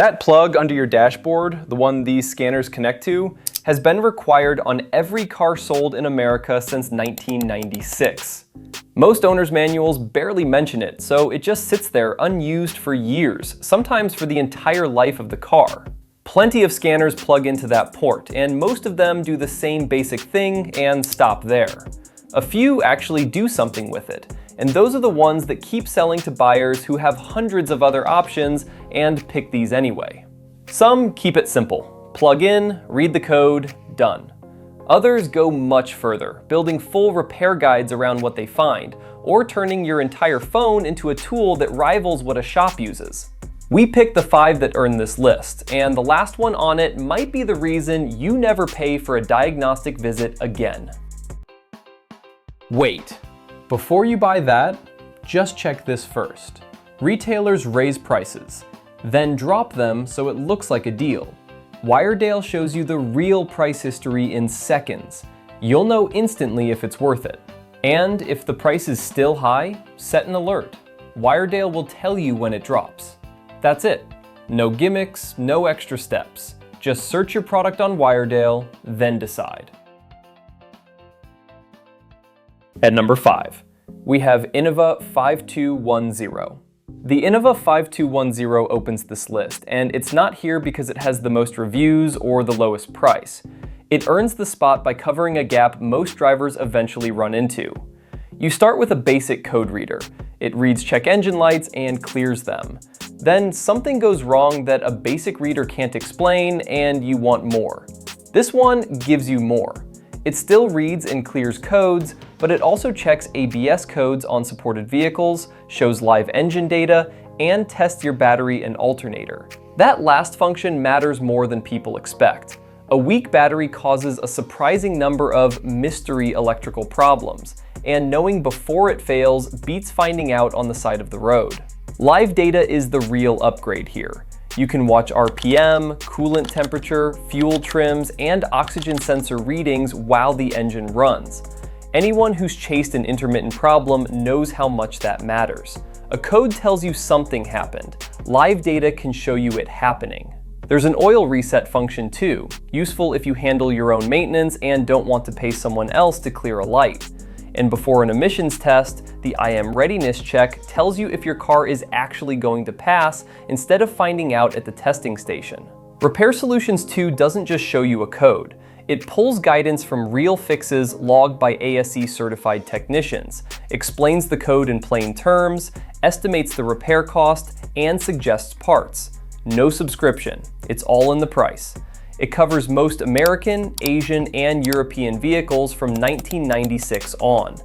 That plug under your dashboard, the one these scanners connect to, has been required on every car sold in America since 1996. Most owner's manuals barely mention it, so it just sits there unused for years, sometimes for the entire life of the car. Plenty of scanners plug into that port, and most of them do the same basic thing and stop there. A few actually do something with it, and those are the ones that keep selling to buyers who have hundreds of other options and pick these anyway. Some keep it simple. Plug in, read the code, done. Others go much further, building full repair guides around what they find, or turning your entire phone into a tool that rivals what a shop uses. We picked the 5 that earn this list, and the last one on it might be the reason you never pay for a diagnostic visit again. Wait, before you buy that, just check this first. Retailers raise prices, then drop them so it looks like a deal. Wiredale shows you the real price history in seconds. You'll know instantly if it's worth it. And if the price is still high, set an alert. Wiredale will tell you when it drops. That's it. No gimmicks, no extra steps. Just search your product on Wiredale, then decide. At number 5, we have Innova 5210. The Innova 5210 opens this list, and it's not here because it has the most reviews or the lowest price. It earns the spot by covering a gap most drivers eventually run into. You start with a basic code reader. It reads check engine lights and clears them. Then something goes wrong that a basic reader can't explain, and you want more. This one gives you more. It still reads and clears codes, but it also checks ABS codes on supported vehicles, shows live engine data, and tests your battery and alternator. That last function matters more than people expect. A weak battery causes a surprising number of mystery electrical problems, and knowing before it fails beats finding out on the side of the road. Live data is the real upgrade here. You can watch RPM, coolant temperature, fuel trims, and oxygen sensor readings while the engine runs. Anyone who's chased an intermittent problem knows how much that matters. A code tells you something happened. Live data can show you it happening. There's an oil reset function too, useful if you handle your own maintenance and don't want to pay someone else to clear a light. And before an emissions test, the I am readiness check tells you if your car is actually going to pass instead of finding out at the testing station. Repair Solutions 2 doesn't just show you a code. It pulls guidance from real fixes logged by ASE certified technicians, explains the code in plain terms, estimates the repair cost, and suggests parts. No subscription, it's all in the price. It covers most American, Asian, and European vehicles from 1996 on.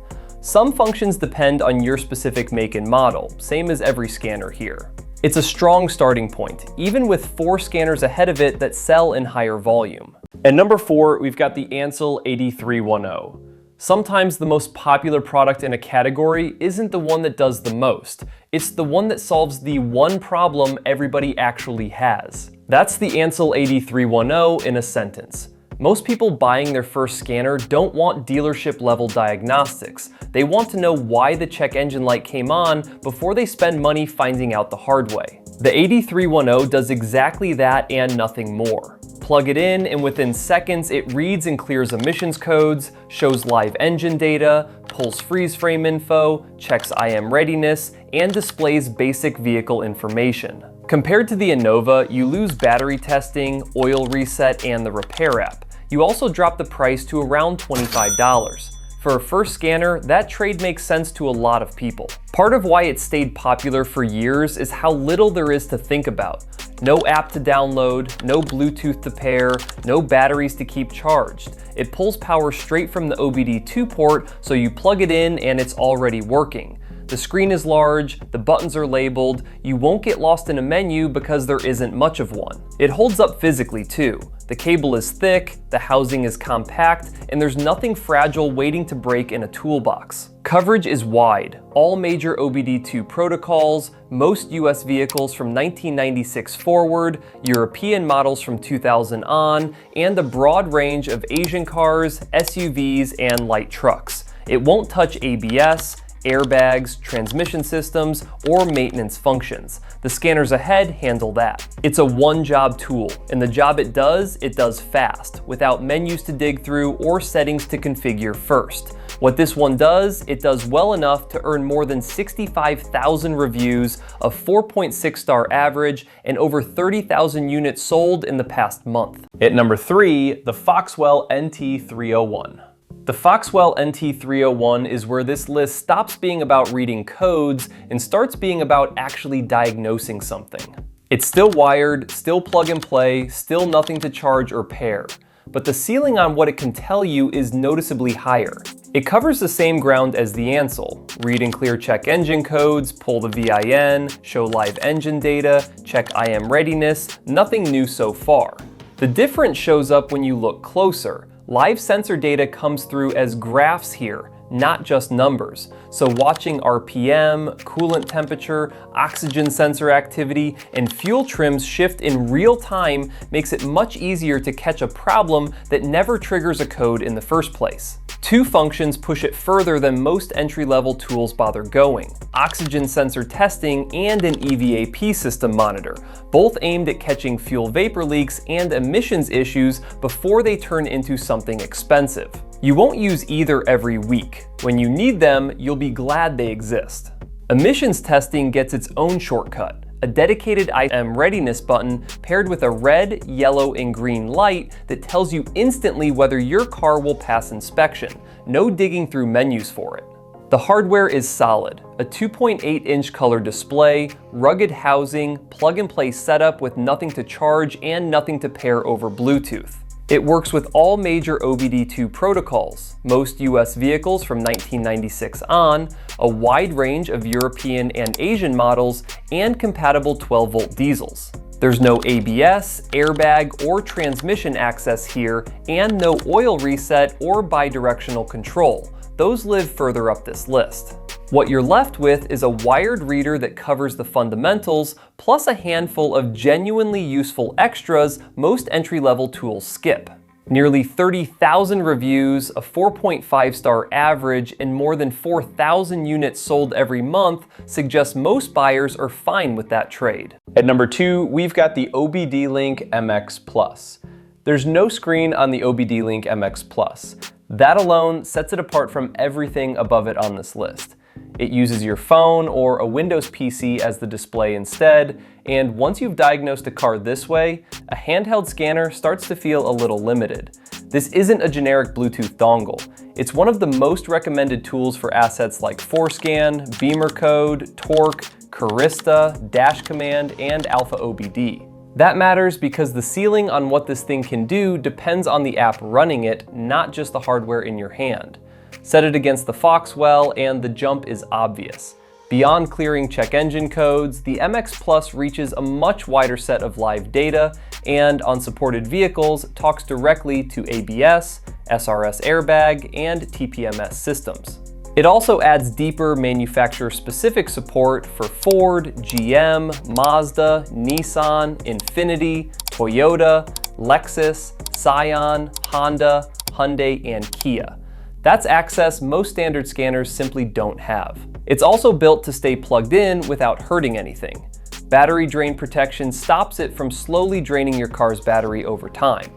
Some functions depend on your specific make and model, same as every scanner here. It's a strong starting point, even with 4 scanners ahead of it that sell in higher volume. At number 4, we've got the Ancel AD310. Sometimes the most popular product in a category isn't the one that does the most. It's the one that solves the one problem everybody actually has. That's the Ancel AD310 in a sentence. Most people buying their first scanner don't want dealership level diagnostics. They want to know why the check engine light came on before they spend money finding out the hard way. The AD310 does exactly that and nothing more. Plug it in, and within seconds it reads and clears emissions codes, shows live engine data, pulls freeze frame info, checks IM readiness, and displays basic vehicle information. Compared to the Innova, you lose battery testing, oil reset, and the repair app. You also drop the price to around $25. For a first scanner, that trade makes sense to a lot of people. Part of why it stayed popular for years is how little there is to think about. No app to download, no Bluetooth to pair, no batteries to keep charged. It pulls power straight from the OBD2 port, so you plug it in and it's already working. The screen is large, the buttons are labeled, you won't get lost in a menu because there isn't much of one. It holds up physically too. The cable is thick, the housing is compact, and there's nothing fragile waiting to break in a toolbox. Coverage is wide, all major OBD2 protocols, most US vehicles from 1996 forward, European models from 2000 on, and a broad range of Asian cars, SUVs, and light trucks. It won't touch ABS, airbags, transmission systems, or maintenance functions. The scanners ahead handle that. It's a one-job tool, and the job it does fast, without menus to dig through or settings to configure first. What this one does, it does well enough to earn more than 65,000 reviews, a 4.6-star average, and over 30,000 units sold in the past month. At number 3, the Foxwell NT301. The Foxwell NT301 is where this list stops being about reading codes and starts being about actually diagnosing something. It's still wired, still plug and play, still nothing to charge or pair, but the ceiling on what it can tell you is noticeably higher. It covers the same ground as the Ancel: read and clear check engine codes, pull the VIN, show live engine data, check IM readiness, nothing new so far. The difference shows up when you look closer. Live sensor data comes through as graphs here, not just numbers. So watching RPM, coolant temperature, oxygen sensor activity, and fuel trims shift in real time makes it much easier to catch a problem that never triggers a code in the first place. Two functions push it further than most entry-level tools bother going: oxygen sensor testing and an EVAP system monitor, both aimed at catching fuel vapor leaks and emissions issues before they turn into something expensive. You won't use either every week. When you need them, you'll be glad they exist. Emissions testing gets its own shortcut: a dedicated IM readiness button paired with a red, yellow, and green light that tells you instantly whether your car will pass inspection. No digging through menus for it. The hardware is solid: a 2.8-inch color display, rugged housing, plug-and-play setup with nothing to charge and nothing to pair over Bluetooth. It works with all major OBD2 protocols, most US vehicles from 1996 on, a wide range of European and Asian models, and compatible 12-volt diesels. There's no ABS, airbag, or transmission access here, and no oil reset or bidirectional control. Those live further up this list. What you're left with is a wired reader that covers the fundamentals, plus a handful of genuinely useful extras most entry-level tools skip. Nearly 30,000 reviews, a 4.5-star average, and more than 4,000 units sold every month suggests most buyers are fine with that trade. At number 2, we've got the OBD Link MX Plus. There's no screen on the OBD Link MX Plus. That alone sets it apart from everything above it on this list. It uses your phone or a Windows PC as the display instead, and once you've diagnosed a car this way, a handheld scanner starts to feel a little limited. This isn't a generic Bluetooth dongle. It's one of the most recommended tools for assets like ForeScan, Beamer Code, Torque, Carista, Dash Command, and Alpha OBD. That matters because the ceiling on what this thing can do depends on the app running it, not just the hardware in your hand. Set it against the Foxwell and the jump is obvious. Beyond clearing check engine codes, the MX Plus reaches a much wider set of live data and, on supported vehicles, talks directly to ABS, SRS airbag, and TPMS systems. It also adds deeper manufacturer-specific support for Ford, GM, Mazda, Nissan, Infiniti, Toyota, Lexus, Scion, Honda, Hyundai, and Kia. That's access most standard scanners simply don't have. It's also built to stay plugged in without hurting anything. Battery drain protection stops it from slowly draining your car's battery over time.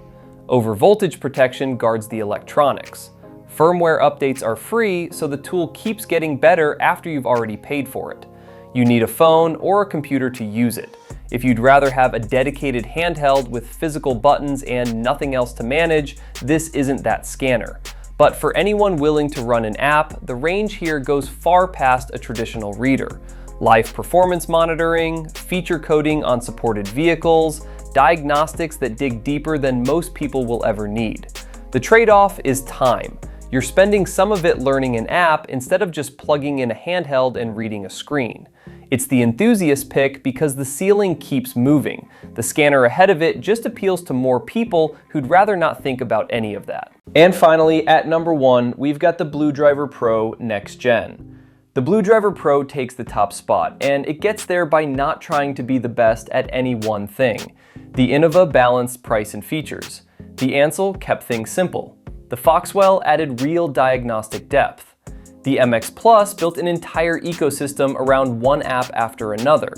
Overvoltage protection guards the electronics. Firmware updates are free, so the tool keeps getting better after you've already paid for it. You need a phone or a computer to use it. If you'd rather have a dedicated handheld with physical buttons and nothing else to manage, this isn't that scanner. But for anyone willing to run an app, the range here goes far past a traditional reader. Live performance monitoring, feature coding on supported vehicles, diagnostics that dig deeper than most people will ever need. The trade-off is time. You're spending some of it learning an app instead of just plugging in a handheld and reading a screen. It's the enthusiast pick because the ceiling keeps moving. The scanner ahead of it just appeals to more people who'd rather not think about any of that. And finally, at number 1, we've got the BlueDriver Pro Next Gen. The BlueDriver Pro takes the top spot, and it gets there by not trying to be the best at any one thing. The Innova balanced price and features. The Ancel kept things simple. The Foxwell added real diagnostic depth. The MX Plus built an entire ecosystem around one app after another.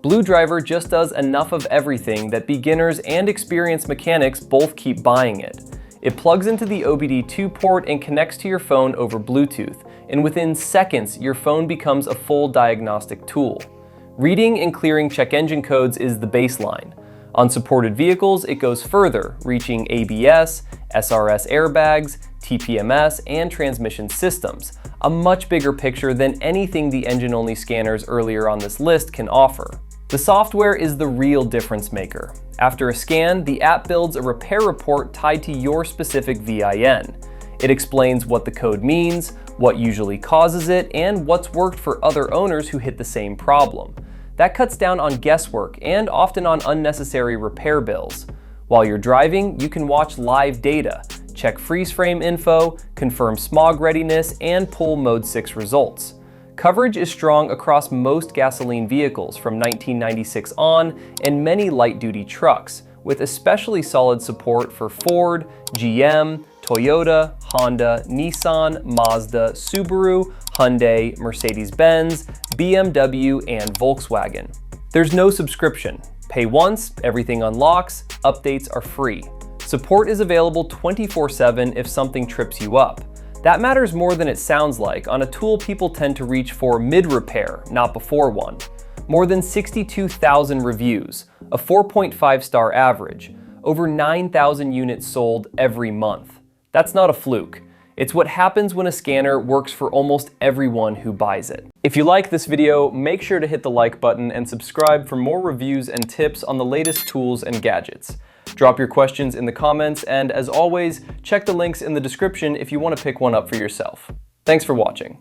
BlueDriver just does enough of everything that beginners and experienced mechanics both keep buying it. It plugs into the OBD2 port and connects to your phone over Bluetooth, and within seconds, your phone becomes a full diagnostic tool. Reading and clearing check engine codes is the baseline. On supported vehicles, it goes further, reaching ABS, SRS airbags, TPMS, and transmission systems, a much bigger picture than anything the engine-only scanners earlier on this list can offer. The software is the real difference maker. After a scan, the app builds a repair report tied to your specific VIN. It explains what the code means, what usually causes it, and what's worked for other owners who hit the same problem. That cuts down on guesswork and often on unnecessary repair bills. While you're driving, you can watch live data, check freeze frame info, confirm smog readiness, and pull Mode 6 results. Coverage is strong across most gasoline vehicles from 1996 on and many light-duty trucks, with especially solid support for Ford, GM, Toyota, Honda, Nissan, Mazda, Subaru, Hyundai, Mercedes-Benz, BMW, and Volkswagen. There's no subscription. Pay once, everything unlocks, updates are free. Support is available 24/7 if something trips you up. That matters more than it sounds like on a tool people tend to reach for mid-repair, not before one. More than 62,000 reviews, a 4.5-star average, over 9,000 units sold every month. That's not a fluke. It's what happens when a scanner works for almost everyone who buys it. If you like this video, make sure to hit the like button and subscribe for more reviews and tips on the latest tools and gadgets. Drop your questions in the comments, and as always, check the links in the description if you want to pick one up for yourself. Thanks for watching.